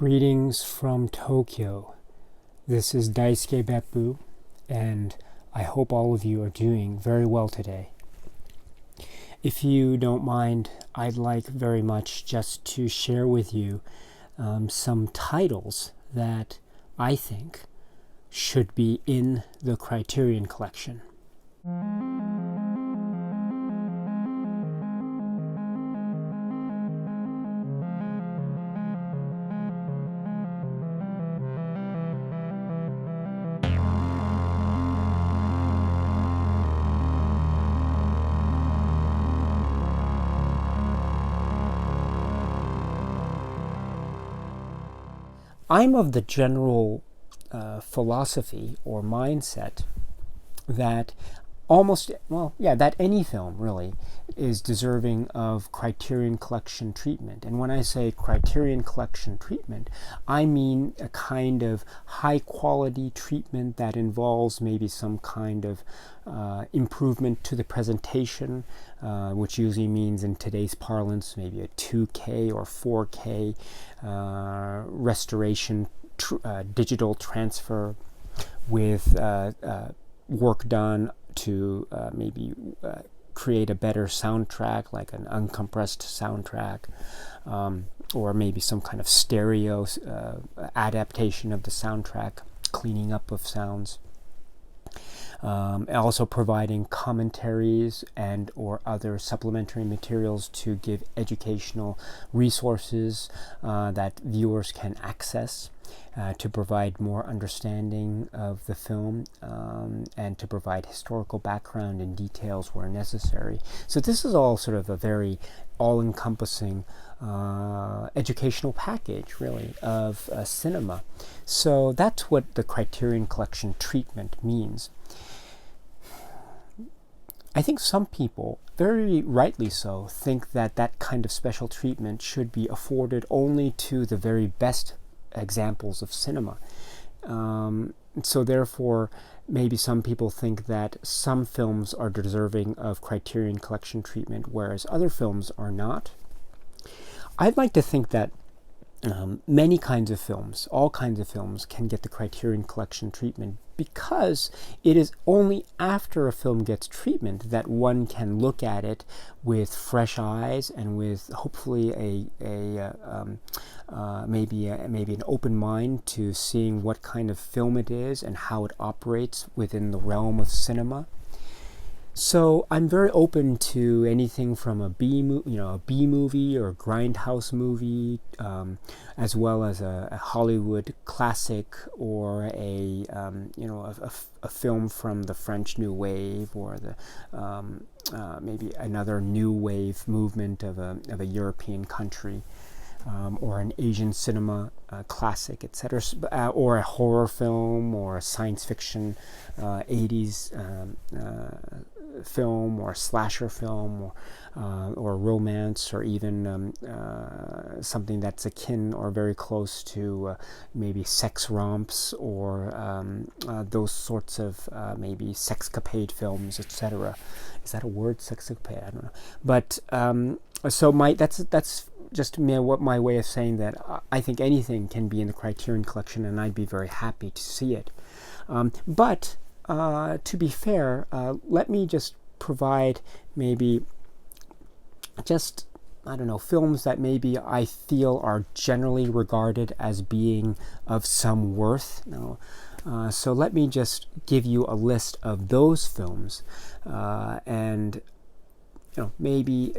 Greetings from Tokyo. This is Daisuke Beppu, and I hope all of you are doing very well today. If you don't mind, I'd like very much just to share with you some titles that I think should be in the Criterion collection. I'm of the general philosophy or mindset that that any film really is deserving of Criterion Collection treatment. And when I say Criterion Collection treatment, I mean a kind of high quality treatment that involves maybe some kind of improvement to the presentation, which usually means in today's parlance maybe a 2K or 4K restoration, digital transfer with work done to maybe create a better soundtrack, like an uncompressed soundtrack, or maybe some kind of stereo adaptation of the soundtrack, cleaning up of sounds. Also providing commentaries and or other supplementary materials to give educational resources that viewers can access, to provide more understanding of the film, and to provide historical background and details where necessary. So this is all sort of a very all-encompassing educational package, really, of cinema. So that's what the Criterion Collection treatment means. I think some people, very rightly so, think that that kind of special treatment should be afforded only to the very best examples of cinema. So therefore, maybe some people think that some films are deserving of Criterion Collection treatment, whereas other films are not. I'd like to think that many kinds of films, all kinds of films, can get the Criterion Collection treatment, because it is only after a film gets treatment that one can look at it with fresh eyes and with hopefully maybe an open mind to seeing what kind of film it is and how it operates within the realm of cinema. So I'm very open to anything from a B movie or a grindhouse movie, as well as a Hollywood classic or a film from the French New Wave or the maybe another New Wave movement of a European country. Or an Asian cinema classic, etc., or a horror film or a science fiction 80s film or a slasher film or romance, or even something that's akin or very close to maybe sex romps or those sorts of maybe sexcapade films, etc. Is that a word, sexcapade? I don't know. But so that's just my way of saying that I think anything can be in the Criterion Collection, and I'd be very happy to see it. But to be fair, let me just provide maybe just, I don't know, films that maybe I feel are generally regarded as being of some worth. So let me just give you a list of those films, and maybe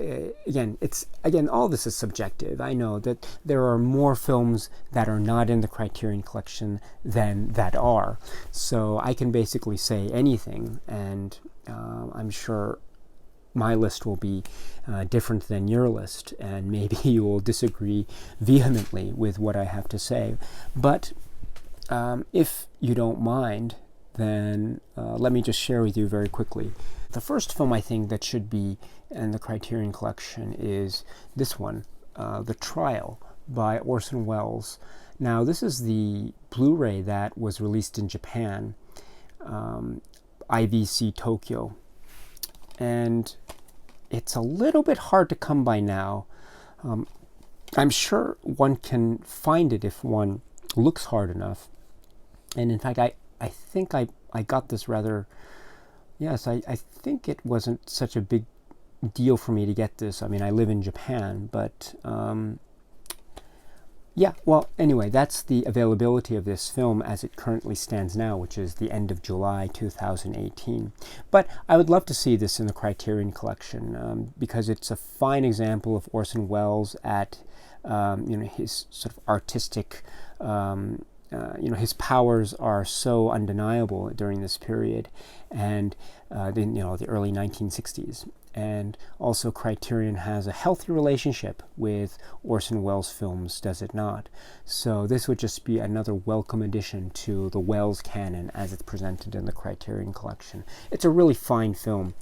again, all this is subjective. I know that there are more films that are not in the Criterion Collection than that are. So I can basically say anything, and I'm sure my list will be different than your list, and maybe you will disagree vehemently with what I have to say. But if you don't mind, then let me just share with you very quickly. The first film I think that should be in the Criterion Collection is this one, The Trial by Orson Welles. Now, this is the Blu-ray that was released in Japan, IVC Tokyo. And it's a little bit hard to come by now. I'm sure one can find it if one looks hard enough. And in fact, I think I got this rather, yes, I think it wasn't such a big deal for me to get this. I mean, I live in Japan, but yeah, well, anyway, that's the availability of this film as it currently stands now, which is the end of July 2018. But I would love to see this in the Criterion collection because it's a fine example of Orson Welles at his sort of artistic, his powers are so undeniable during this period, and the early 1960s. And also Criterion has a healthy relationship with Orson Welles films, does it not? So this would just be another welcome addition to the Welles canon as it's presented in the Criterion collection. It's a really fine film.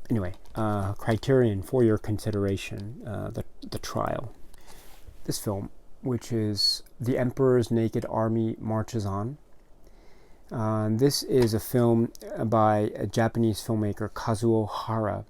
Anyway, Criterion for your consideration, the trial. This film, which is The Emperor's Naked Army Marches On. This is a film by a Japanese filmmaker, Kazuo Hara,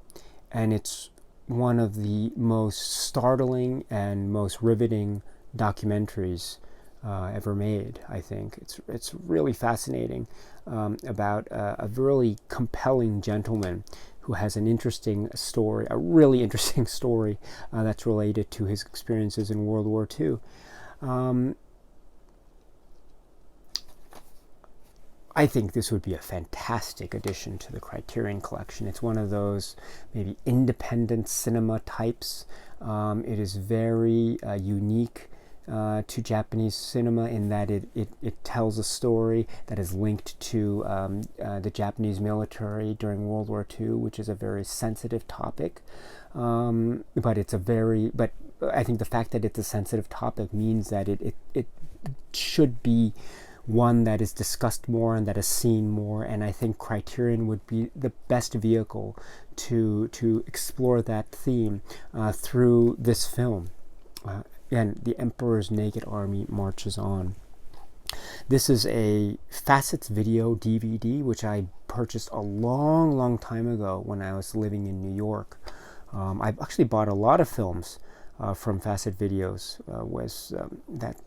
and it's one of the most startling and most riveting documentaries ever made, I think. It's really fascinating about a really compelling gentleman who has an interesting story, a really interesting story that's related to his experiences in World War II. I think this would be a fantastic addition to the Criterion collection. It's one of those maybe independent cinema types. It is very unique to Japanese cinema in that it tells a story that is linked to the Japanese military during World War II, which is a very sensitive topic. But I think the fact that it's a sensitive topic means that it should be one that is discussed more and that is seen more, and I think Criterion would be the best vehicle to explore that theme through this film. And The Emperor's Naked Army Marches On. This is a Facets Video DVD, which I purchased a long time ago when I was living in New York. I've actually bought a lot of films from Facet Videos that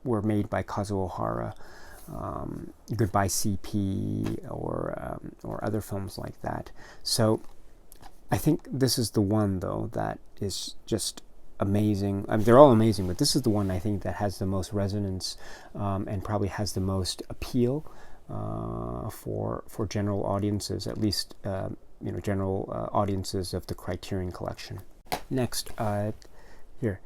were made by Kazuo Hara, Goodbye CP, or other films like that. So I think this is the one, though, that is just amazing. I mean, they're all amazing, but this is the one I think that has the most resonance and probably has the most appeal for general audiences, at least general audiences of the Criterion collection. Next, here.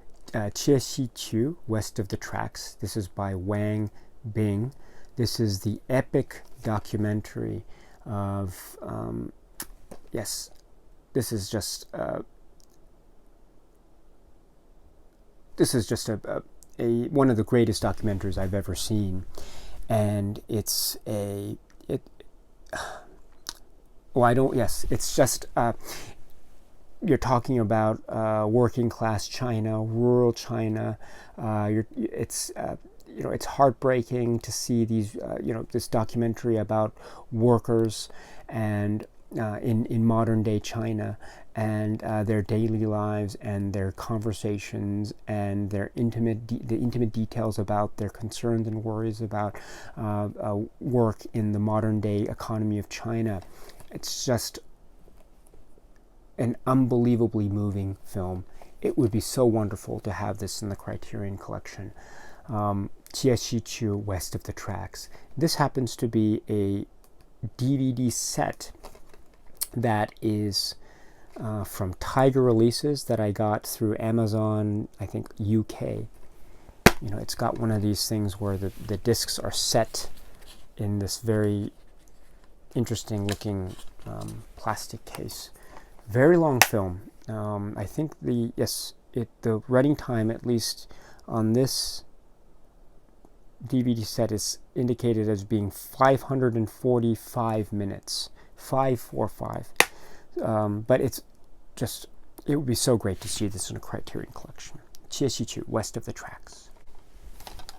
Chie Chu, West of the Tracks. This is by Wang Bing. This is the epic documentary of, this is just one of the greatest documentaries I've ever seen, and it's just. You're talking about working class China, rural China. It's heartbreaking to see these, this documentary about workers and in modern day China and their daily lives and their conversations and their intimate details about their concerns and worries about work in the modern day economy of China. It's just an unbelievably moving film. It would be so wonderful to have this in the Criterion collection. Chieshichu, West of the Tracks. This happens to be a DVD set that is from Tiger Releases that I got through Amazon, I think UK. It's got one of these things where the discs are set in this very interesting looking plastic case. Very long film. I think the running time, at least on this DVD set, is indicated as being 545 minutes. 545. But it would be so great to see this in a Criterion collection. Chieshichu, West of the Tracks.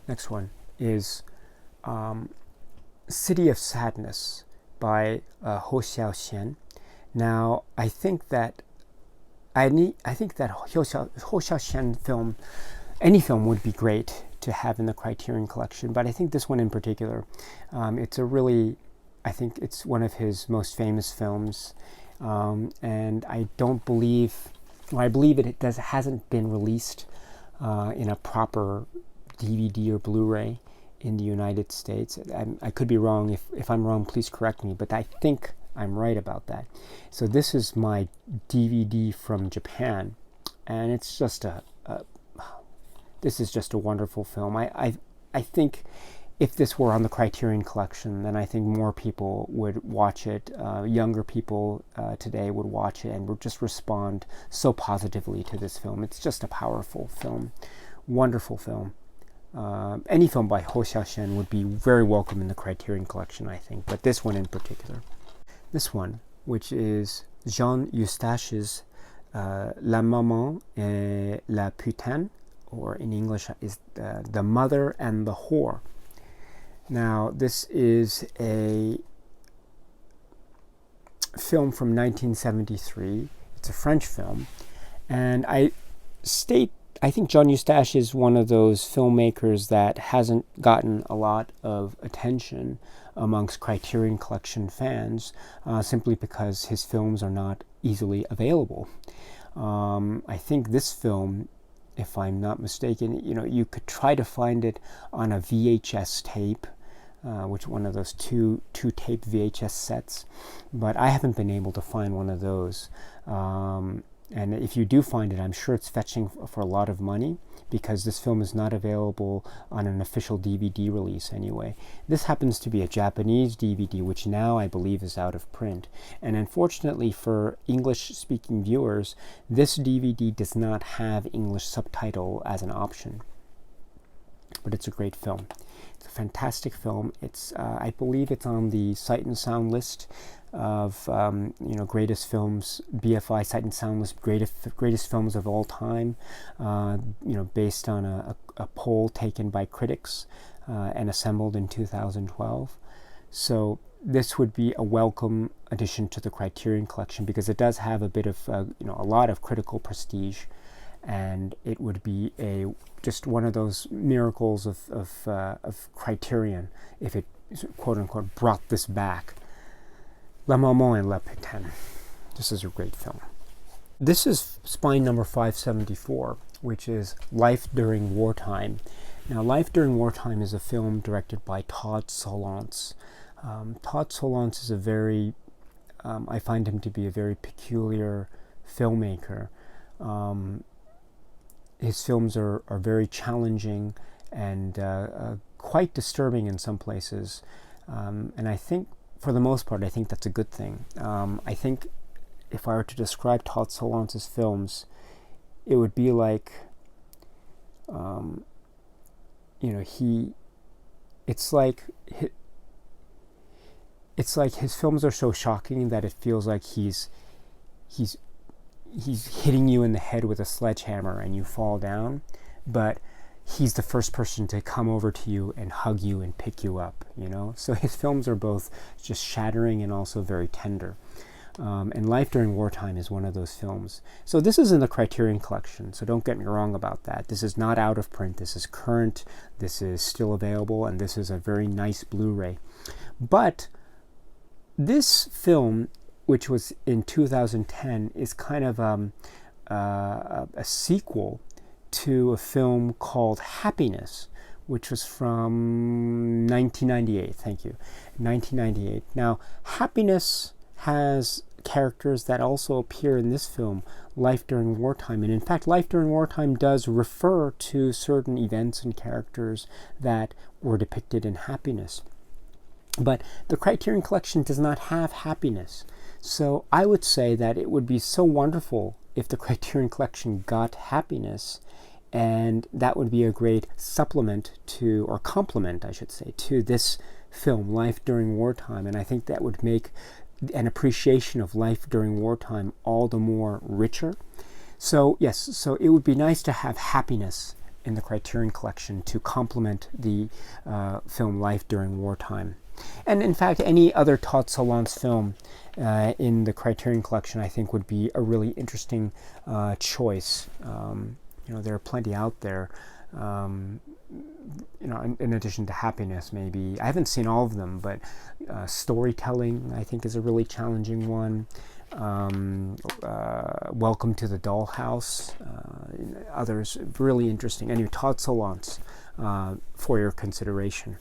Next one is City of Sadness by Ho Xiaoxian. Now, I think that I think that Hou Xiaoxian film, any film would be great to have in the Criterion collection, but I think this one in particular, it's a really, I think it's one of his most famous films, and I don't believe, well, I believe it hasn't been released in a proper DVD or Blu-ray in the United States. I could be wrong. If I'm wrong, please correct me, but I think I'm right about that. So this is my DVD from Japan, and it's just this is just a wonderful film. I think if this were on the Criterion collection, then I think more people would watch it. Younger people today would watch it and would just respond so positively to this film. It's just a powerful film, wonderful film. Any film by Hou Xiaoxian would be very welcome in the Criterion collection, I think, but this one in particular. This one, which is Jean Eustache's La Maman et la Putain, or in English is The Mother and the Whore. Now, this is a film from 1973. It's a French film, and I think Jean Eustache is one of those filmmakers that hasn't gotten a lot of attention amongst Criterion Collection fans, simply because his films are not easily available. I think this film, if I'm not mistaken, you could try to find it on a VHS tape, which one of those two tape VHS sets, but I haven't been able to find one of those. And if you do find it, I'm sure it's fetching for a lot of money, because this film is not available on an official DVD release anyway. This happens to be a Japanese DVD, which now I believe is out of print. And unfortunately for English-speaking viewers, this DVD does not have English subtitle as an option. But it's a great film. It's a fantastic film. It's I believe it's on the Sight and Sound list of greatest films, BFI Sight and Sound list, greatest films of all time, based on a poll taken by critics and assembled in 2012. So this would be a welcome addition to the Criterion collection, because it does have a bit of a lot of critical prestige, and it would be just one of those miracles of Criterion if it, quote unquote, brought this back. La Maman et la Putain. This is a great film. This is spine number 574, which is Life During Wartime. Now, Life During Wartime is a film directed by Todd Solondz. Todd Solondz is I find him to be a very peculiar filmmaker. His films are very challenging and quite disturbing in some places. And I think, for the most part, I think that's a good thing. I think if I were to describe Todd Solondz's films, it would be like, it's like his films are so shocking that it feels like he's hitting you in the head with a sledgehammer and you fall down, but he's the first person to come over to you and hug you and pick you up, So his films are both just shattering and also very tender. And Life During Wartime is one of those films. So this is in the Criterion collection, so don't get me wrong about that. This is not out of print. This is current. This is still available, and this is a very nice Blu-ray. But this film, which was in 2010, is kind of a sequel to a film called Happiness, which was from 1998. Thank you. 1998. Now, Happiness has characters that also appear in this film, Life During Wartime. And in fact, Life During Wartime does refer to certain events and characters that were depicted in Happiness. But the Criterion collection does not have Happiness. So I would say that it would be so wonderful if the Criterion collection got Happiness, and that would be a great supplement to, or complement, I should say, to this film, Life During Wartime. And I think that would make an appreciation of Life During Wartime all the more richer. So yes, so it would be nice to have Happiness in the Criterion collection to complement the film Life During Wartime. And in fact, any other Todd Solondz film in the Criterion Collection, I think, would be a really interesting choice. There are plenty out there. In addition to Happiness, maybe. I haven't seen all of them, but Storytelling, I think, is a really challenging one. Welcome to the Dollhouse. Others, really interesting. Anyway, Todd Solondz, for your consideration.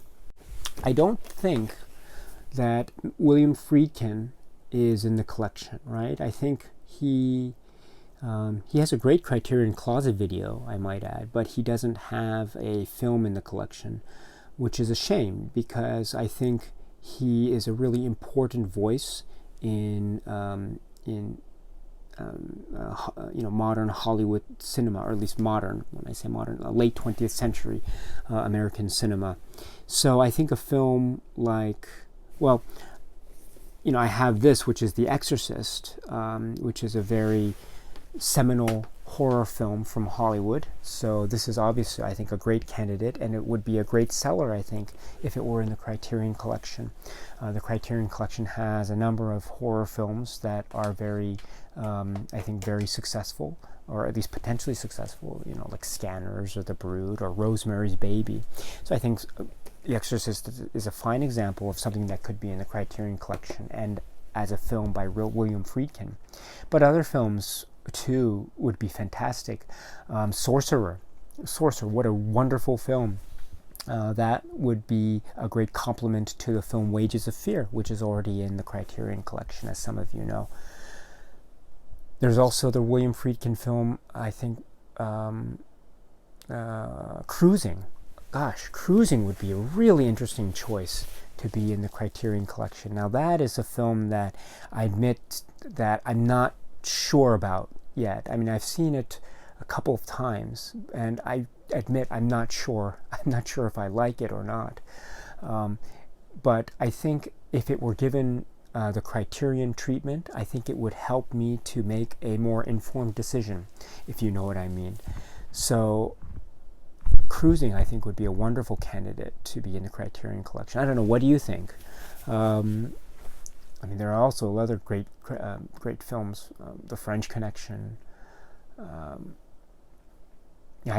I don't think that William Friedkin is in the collection, right? I think he has a great Criterion Closet video, I might add, but he doesn't have a film in the collection, which is a shame, because I think he is a really important voice in modern Hollywood cinema, or at least modern, when I say modern, late 20th century American cinema. So I think a film like, I have this, which is The Exorcist, which is a very seminal horror film from Hollywood. So this is obviously, I think, a great candidate, and it would be a great seller, I think, if it were in the Criterion Collection. The Criterion Collection has a number of horror films that are very, I think, very successful, or at least potentially successful, like Scanners or The Brood or Rosemary's Baby. So I think The Exorcist is a fine example of something that could be in the Criterion Collection and as a film by William Friedkin. But other films too would be fantastic. Sorcerer, what a wonderful film. That would be a great complement to the film Wages of Fear, which is already in the Criterion Collection, as some of you know. There's also the William Friedkin film, I think, Cruising. Gosh, Cruising would be a really interesting choice to be in the Criterion Collection. Now that is a film that I admit that I'm not sure about yet. I mean, I've seen it a couple of times, and I admit I'm not sure. I'm not sure if I like it or not. But I think if it were given the Criterion treatment, I think it would help me to make a more informed decision, if you know what I mean. So Cruising, I think, would be a wonderful candidate to be in the Criterion Collection. I don't know. What do you think? I mean, there are also other great films. The French Connection. I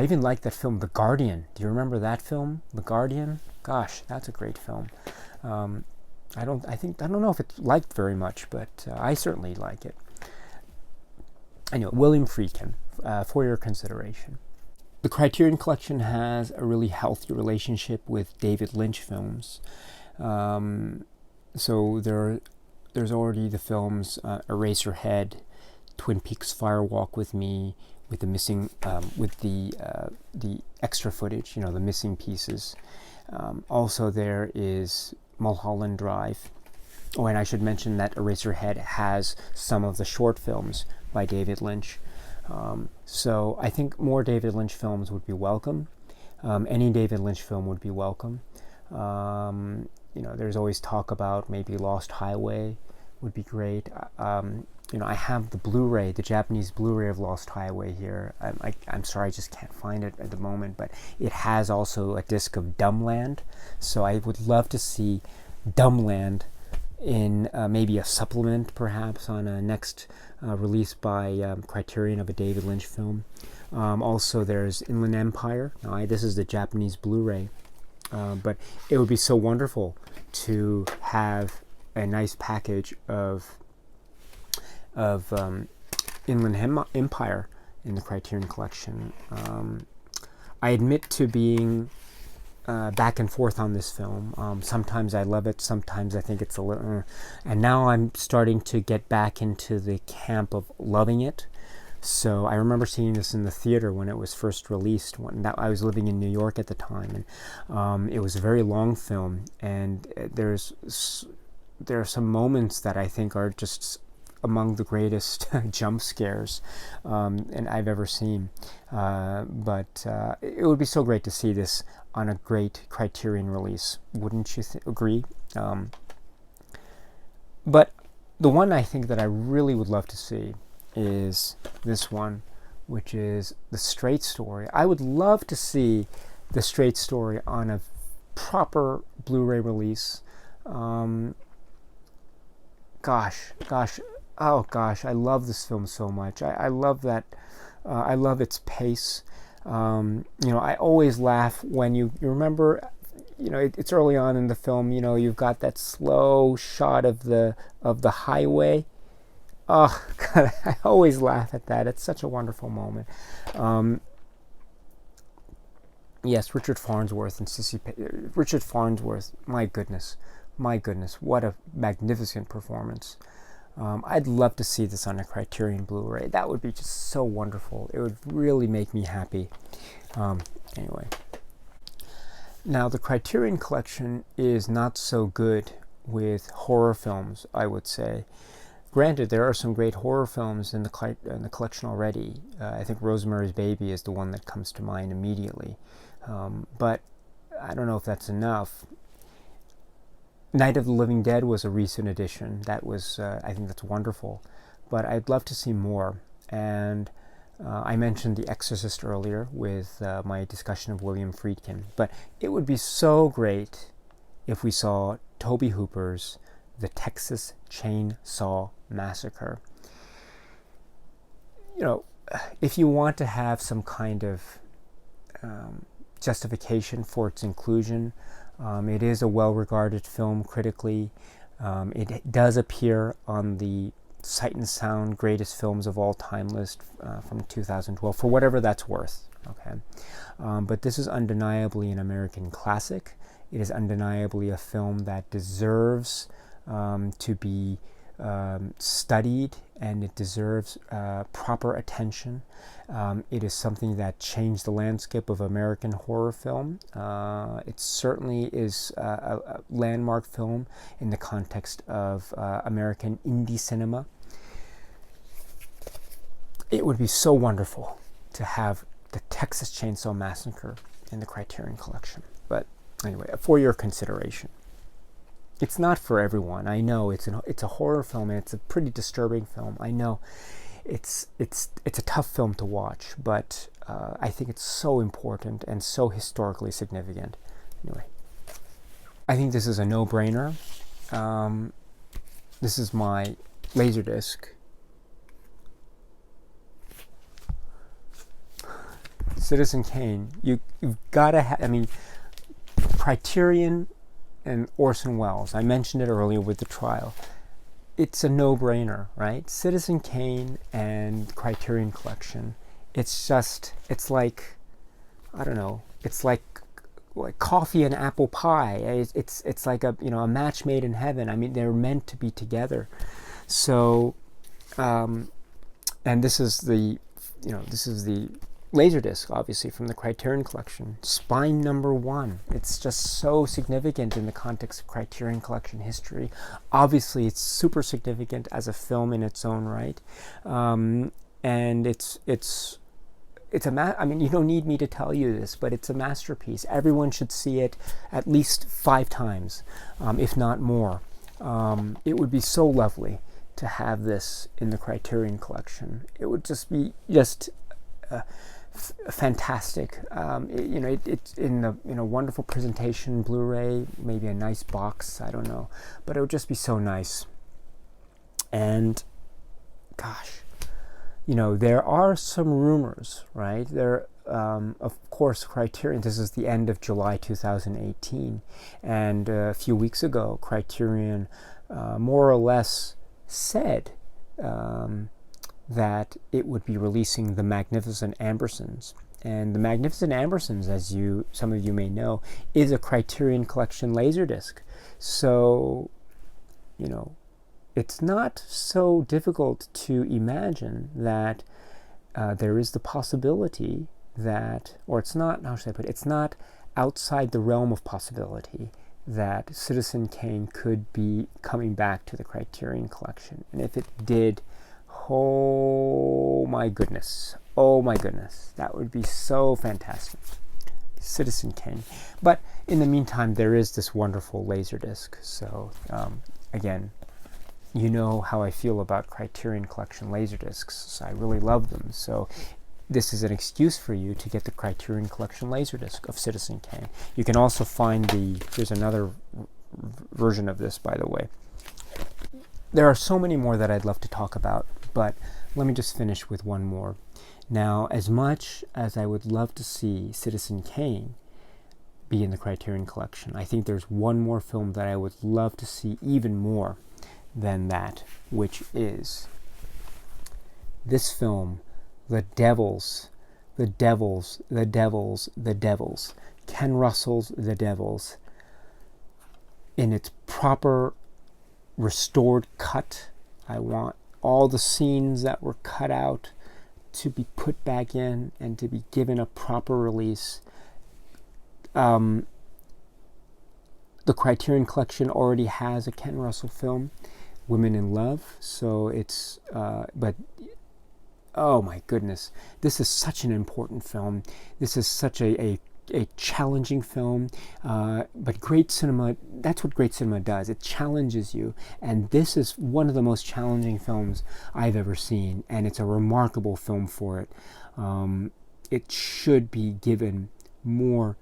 even like that film, The Guardian. Do you remember that film, The Guardian? Gosh, that's a great film. I don't know if it's liked very much, but I certainly like it. Anyway, William Friedkin, for your consideration. The Criterion Collection has a really healthy relationship with David Lynch films. So there's already the films Eraserhead, Twin Peaks: Fire Walk with Me, with the missing, with the extra footage, the missing pieces. Also, there is Mulholland Drive. Oh, and I should mention that Eraserhead has some of the short films by David Lynch. So I think more David Lynch films would be welcome. Any David Lynch film would be welcome. There's always talk about maybe Lost Highway would be great. I have the Blu-ray, the Japanese Blu-ray of Lost Highway here. I'm sorry, I just can't find it at the moment, but it has also a disc of DUMBLAND. So I would love to see DUMBLAND in maybe a supplement, perhaps, on a next release by Criterion of a David Lynch film. Also, there's Inland Empire. Now, this is the Japanese Blu-ray, but it would be so wonderful to have a nice package of Inland Empire in the Criterion Collection. I admit to being back and forth on this film. Sometimes I love it, sometimes I think it's a little... and now I'm starting to get back into the camp of loving it. So I remember seeing this in the theater when it was first released. I was living in New York at the time, and it was a very long film, and there are some moments that I think are just among the greatest jump scares and I've ever seen. But it would be so great to see this on a great Criterion release. Wouldn't you agree? But the one I think that I really would love to see is this one, which is The Straight Story. I would love to see The Straight Story on a proper Blu-ray release. Oh gosh, I love this film so much. I love that. I love its pace. I always laugh when you remember, it's early on in the film. You've got that slow shot of the highway. Oh God, I always laugh at that. It's such a wonderful moment. Yes, Richard Farnsworth and Richard Farnsworth. My goodness, what a magnificent performance. I'd love to see this on a Criterion Blu-ray. That would be just so wonderful. It would really make me happy. Anyway. Now, the Criterion collection is not so good with horror films, I would say. Granted, there are some great horror films in the collection already. I think Rosemary's Baby is the one that comes to mind immediately. But I don't know if that's enough. Night of the Living Dead was a recent addition. That was, I think that's wonderful. But I'd love to see more. And I mentioned The Exorcist earlier with my discussion of William Friedkin. But it would be so great if we saw Tobe Hooper's The Texas Chainsaw Massacre. If you want to have some kind of justification for its inclusion, it is a well-regarded film critically. It does appear on the Sight and Sound Greatest Films of All Time list from 2012, for whatever that's worth. Okay, but this is undeniably an American classic. It is undeniably a film that deserves to be studied, and it deserves proper attention. It is something that changed the landscape of American horror film. It certainly is a landmark film in the context of American indie cinema. It would be so wonderful to have the Texas Chainsaw Massacre in the Criterion collection. But anyway, for your consideration. It's not for everyone. I know it's a horror film, and it's a pretty disturbing film. I know it's a tough film to watch, but I think it's so important and so historically significant. Anyway, I think this is a no-brainer. This is my Laserdisc. Citizen Kane. You've got to have. I mean, Criterion and Orson Welles. I mentioned it earlier with the trial. It's a no-brainer, right? Citizen Kane and Criterion Collection. It's like, I don't know. It's like coffee and apple pie. It's like a match made in heaven. I mean, they're meant to be together. So, and this is the Laserdisc, obviously, from the Criterion Collection. Spine number 1. It's just so significant in the context of Criterion Collection history. Obviously, it's super significant as a film in its own right. And it's I mean, you don't need me to tell you this, but it's a masterpiece. Everyone should see it at least 5 times, if not more. It would be so lovely to have this in the Criterion Collection. It would just be fantastic. It's in a wonderful presentation, Blu-ray, maybe a nice box, I don't know, but it would just be so nice. And gosh, there are some rumors, right? There, of course, Criterion. This is the end of July 2018, and a few weeks ago, Criterion more or less said that it would be releasing The Magnificent Ambersons. And The Magnificent Ambersons, as some of you may know, is a Criterion Collection Laserdisc. So, it's not so difficult to imagine that there is the possibility that, or it's not, how should I put it, it's not outside the realm of possibility that Citizen Kane could be coming back to the Criterion Collection. And if it did, oh my goodness, that would be so fantastic. Citizen Kane. But in the meantime, there is this wonderful Laserdisc. So again, you know how I feel about Criterion Collection Laserdiscs. So I really love them. So this is an excuse for you to get the Criterion Collection Laserdisc of Citizen Kane. You can also find there's another version of this, by the way. There are so many more that I'd love to talk about, but let me just finish with one more. Now, as much as I would love to see Citizen Kane be in the Criterion Collection, I think there's one more film that I would love to see even more than that, which is this film, The Devils, The Devils, The Devils, The Devils, Ken Russell's The Devils, in its proper restored cut. I want all the scenes that were cut out to be put back in and to be given a proper release. The Criterion Collection already has a Ken Russell film, Women in Love, so it's, but oh my goodness, this is such an important film. This is such a challenging film, but great cinema, that's what great cinema does. It challenges you, and this is one of the most challenging films I've ever seen, and it's a remarkable film for it. It should be given more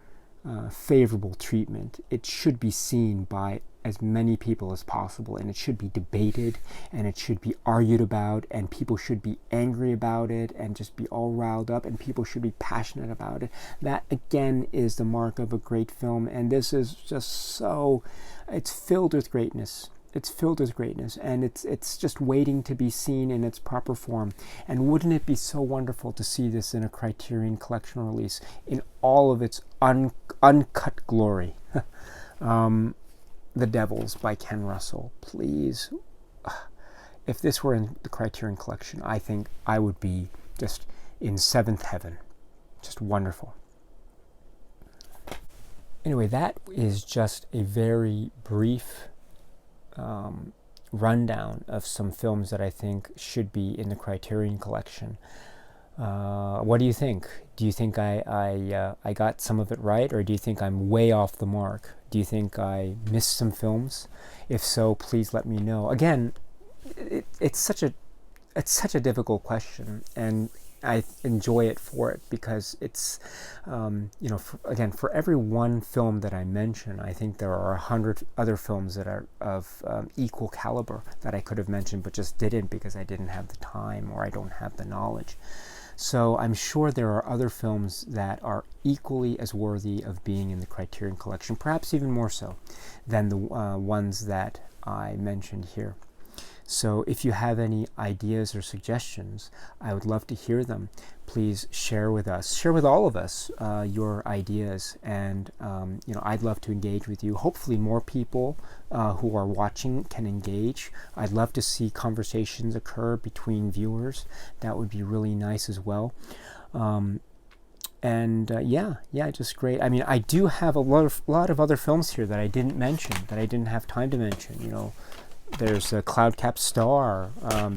favorable treatment. It should be seen by as many people as possible, and it should be debated, and it should be argued about, and people should be angry about it and just be all riled up, and people should be passionate about it. That again is the mark of a great film, and this is just so, it's filled with greatness. It's filled with greatness, and it's just waiting to be seen in its proper form. And wouldn't it be so wonderful to see this in a Criterion Collection release in all of its uncut glory? The Devils by Ken Russell. Please, if this were in the Criterion Collection, I think I would be just in seventh heaven. Just wonderful. Anyway, that is just a very brief rundown of some films that I think should be in the Criterion Collection. What do you think? Do you think I got some of it right, or do you think I'm way off the mark? Do you think I missed some films? If so, please let me know. Again, it's such a difficult question, and I enjoy it for it, because it's for every one film that I mention, I think there are 100 other films that are of equal caliber that I could have mentioned but just didn't, because I didn't have the time or I don't have the knowledge. So I'm sure there are other films that are equally as worthy of being in the Criterion Collection, perhaps even more so than the ones that I mentioned here. So if you have any ideas or suggestions, I would love to hear them. Please share with us, share with all of us your ideas, and I'd love to engage with you. Hopefully more people who are watching can engage. I'd love to see conversations occur between viewers. That would be really nice as well. Just great. I mean, I do have a lot of other films here that I didn't mention, that I didn't have time to mention. There's a Cloudcap Star,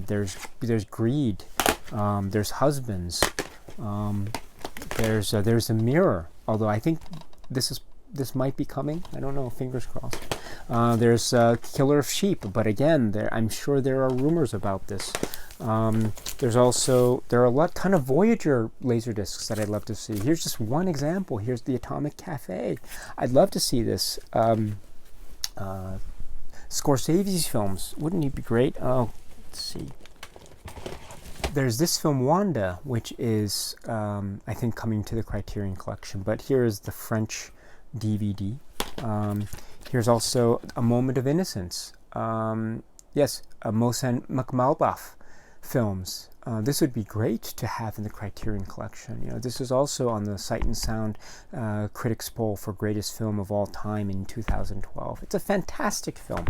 there's Greed, there's Husbands, there's a Mirror, although I think this might be coming. I don't know, fingers crossed. There's Killer of Sheep, but again, I'm sure there are rumors about this. There are a ton of Voyager Laserdiscs that I'd love to see. Here's just one example. Here's the Atomic Cafe. I'd love to see this. Scorsese's films, wouldn't it be great? Oh, let's see. There's this film Wanda, which is I think coming to the Criterion Collection, but here is the French DVD. Here's also A Moment of Innocence. Yes, Mohsen Makhmalbaf films. This would be great to have in the Criterion Collection. This is also on the Sight and Sound Critics Poll for Greatest Film of All Time in 2012. It's a fantastic film.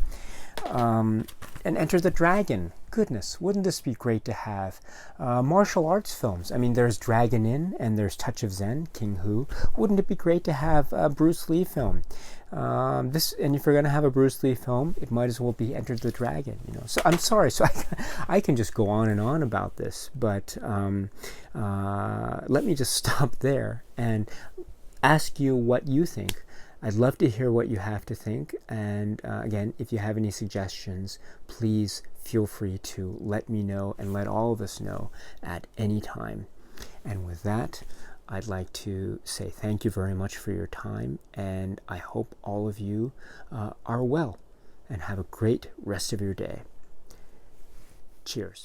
And Enter the Dragon. Goodness, wouldn't this be great to have? Martial arts films. I mean, there's Dragon Inn and there's Touch of Zen, King Hu. Wouldn't it be great to have a Bruce Lee film? And if you're going to have a Bruce Lee film, it might as well be Enter the Dragon. So I'm sorry. So I can just go on and on about this, but let me just stop there and ask you what you think. I'd love to hear what you have to think, and again, if you have any suggestions, please feel free to let me know and let all of us know at any time. And with that, I'd like to say thank you very much for your time, and I hope all of you are well and have a great rest of your day. Cheers.